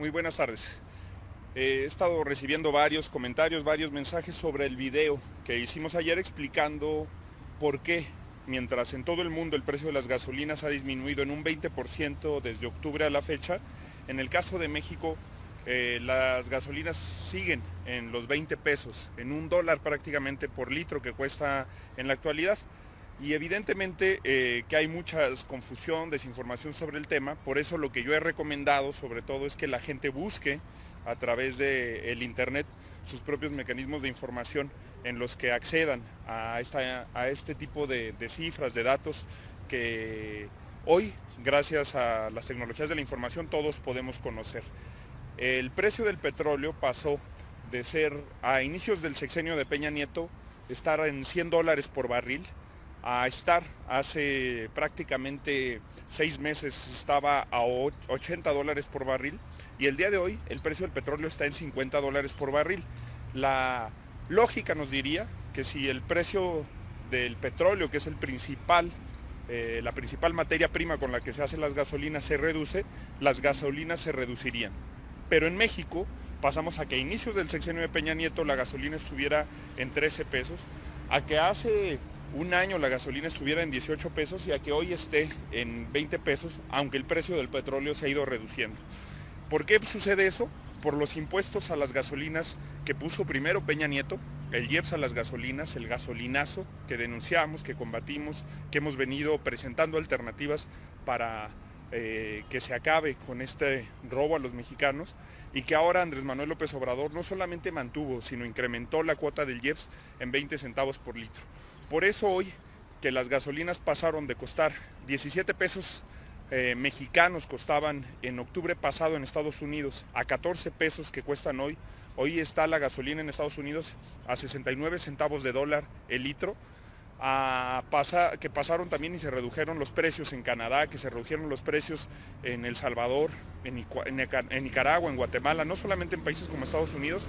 Muy buenas tardes. He estado recibiendo varios comentarios, varios mensajes sobre el video que hicimos ayer explicando por qué, mientras en todo el mundo el precio de las gasolinas ha disminuido en un 20% desde octubre a la fecha, en el caso de México las gasolinas siguen en los 20 pesos, en $1 prácticamente por litro que cuesta en la actualidad. Y evidentemente que hay mucha confusión, desinformación sobre el tema, por eso lo que yo he recomendado sobre todo es que la gente busque a través del internet sus propios mecanismos de información en los que accedan a este tipo de cifras, de datos que hoy, gracias a las tecnologías de la información, todos podemos conocer. El precio del petróleo pasó de ser a inicios del sexenio de Peña Nieto, estar en $100 por barril, a estar hace prácticamente 6 meses estaba a $80 por barril y el día de hoy el precio del petróleo está en $50 por barril. La lógica nos diría que si el precio del petróleo, que es la principal materia prima con la que se hacen las gasolinas, se reduce, las gasolinas se reducirían. Pero en México pasamos a que a inicios del sexenio de Peña Nieto la gasolina estuviera en 13 pesos, a que hace un año la gasolina estuviera en 18 pesos y a que hoy esté en 20 pesos, aunque el precio del petróleo se ha ido reduciendo. ¿Por qué sucede eso? Por los impuestos a las gasolinas que puso primero Peña Nieto, el IEPS a las gasolinas, el gasolinazo que denunciamos, que combatimos, que hemos venido presentando alternativas para que se acabe con este robo a los mexicanos, y que ahora Andrés Manuel López Obrador no solamente mantuvo, sino incrementó la cuota del IEPS en 20 centavos por litro. Por eso hoy que las gasolinas pasaron de costar 17 pesos mexicanos, costaban en octubre pasado en Estados Unidos, a 14 pesos que cuestan hoy. Hoy está la gasolina en Estados Unidos a 69 centavos de dólar el litro. Que pasaron también y se redujeron los precios en Canadá, que se redujeron los precios en El Salvador, en Nicaragua, en Guatemala, no solamente en países como Estados Unidos.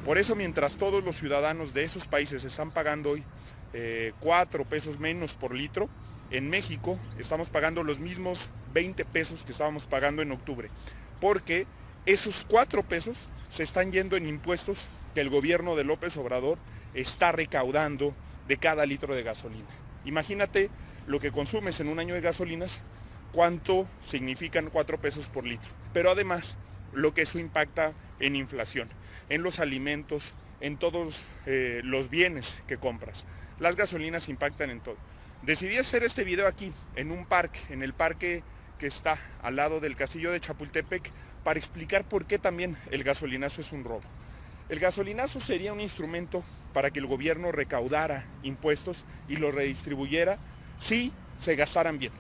Por eso, mientras todos los ciudadanos de esos países están pagando hoy 4 pesos menos por litro, en México estamos pagando los mismos 20 pesos que estábamos pagando en octubre, porque esos 4 pesos se están yendo en impuestos que el gobierno de López Obrador está recaudando de cada litro de gasolina. Imagínate lo que consumes en un año de gasolinas, cuánto significan 4 pesos por litro. Pero además, lo que eso impacta en inflación, en los alimentos, en todos los bienes que compras. Las gasolinas impactan en todo. Decidí hacer este video aquí, en un parque, en el parque que está al lado del castillo de Chapultepec, para explicar por qué también el gasolinazo es un robo. El gasolinazo sería un instrumento para que el gobierno recaudara impuestos y los redistribuyera si se gastaran bien.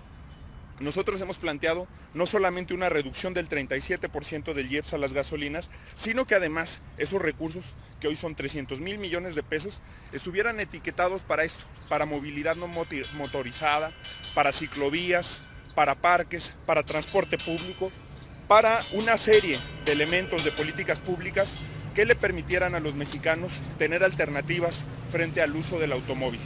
Nosotros hemos planteado no solamente una reducción del 37% del IEPS a las gasolinas, sino que además esos recursos, que hoy son 300,000 millones de pesos, estuvieran etiquetados para esto, para movilidad no motorizada, para ciclovías, para parques, para transporte público, para una serie de elementos de políticas públicas que le permitieran a los mexicanos tener alternativas frente al uso del automóvil.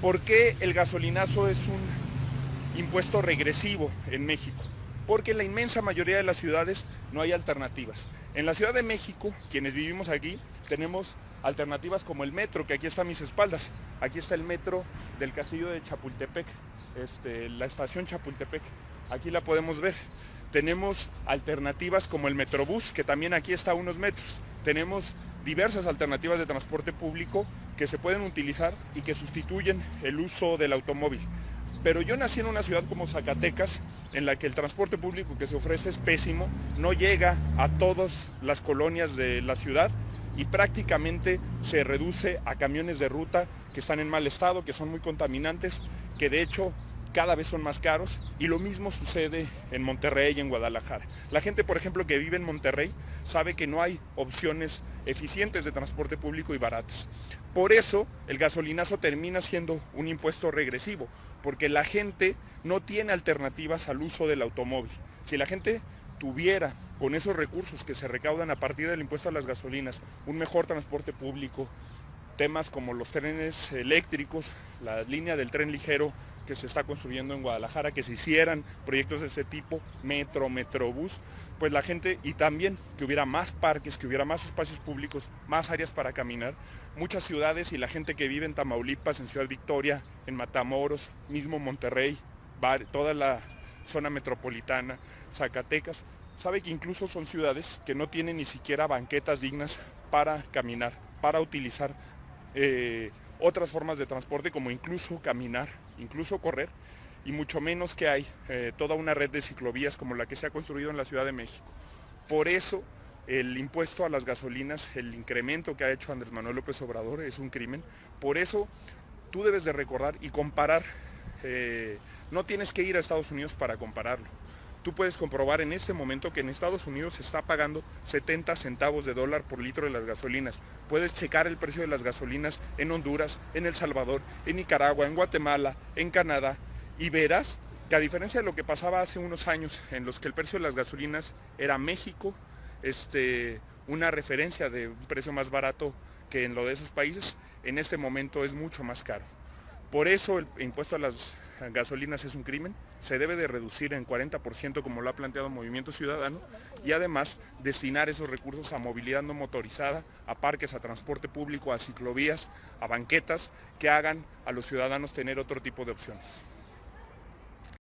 ¿Por qué el gasolinazo es un impuesto regresivo en México? Porque en la inmensa mayoría de las ciudades no hay alternativas. En la Ciudad de México, quienes vivimos aquí, tenemos alternativas como el metro, que aquí está a mis espaldas. Aquí está el metro del castillo de Chapultepec, la estación Chapultepec. Aquí la podemos ver. Tenemos alternativas como el Metrobús, que también aquí está a unos metros. Tenemos diversas alternativas de transporte público que se pueden utilizar y que sustituyen el uso del automóvil. Pero yo nací en una ciudad como Zacatecas, en la que el transporte público que se ofrece es pésimo, no llega a todas las colonias de la ciudad y prácticamente se reduce a camiones de ruta que están en mal estado, que son muy contaminantes, que de hecho cada vez son más caros, y lo mismo sucede en Monterrey y en Guadalajara. La gente, por ejemplo, que vive en Monterrey sabe que no hay opciones eficientes de transporte público y baratas. Por eso el gasolinazo termina siendo un impuesto regresivo, porque la gente no tiene alternativas al uso del automóvil. Si la gente tuviera, con esos recursos que se recaudan a partir del impuesto a las gasolinas, un mejor transporte público, temas como los trenes eléctricos, la línea del tren ligero que se está construyendo en Guadalajara, que se hicieran proyectos de ese tipo, metro, metrobús, pues la gente, y también que hubiera más parques, que hubiera más espacios públicos, más áreas para caminar. Muchas ciudades y la gente que vive en Tamaulipas, en Ciudad Victoria, en Matamoros, mismo Monterrey, toda la zona metropolitana, Zacatecas, sabe que incluso son ciudades que no tienen ni siquiera banquetas dignas para caminar, para utilizar otras formas de transporte como incluso caminar, incluso correr, y mucho menos que hay toda una red de ciclovías como la que se ha construido en la Ciudad de México. Por eso el impuesto a las gasolinas, el incremento que ha hecho Andrés Manuel López Obrador es un crimen. Por eso tú debes de recordar y comparar, no tienes que ir a Estados Unidos para compararlo. Tú puedes comprobar en este momento que en Estados Unidos se está pagando 70 centavos de dólar por litro de las gasolinas. Puedes checar el precio de las gasolinas en Honduras, en El Salvador, en Nicaragua, en Guatemala, en Canadá, y verás que a diferencia de lo que pasaba hace unos años, en los que el precio de las gasolinas era México, una referencia de un precio más barato que en lo de esos países, en este momento es mucho más caro. Por eso el impuesto a las gasolinas es un crimen, se debe de reducir en 40% como lo ha planteado Movimiento Ciudadano, y además destinar esos recursos a movilidad no motorizada, a parques, a transporte público, a ciclovías, a banquetas, que hagan a los ciudadanos tener otro tipo de opciones.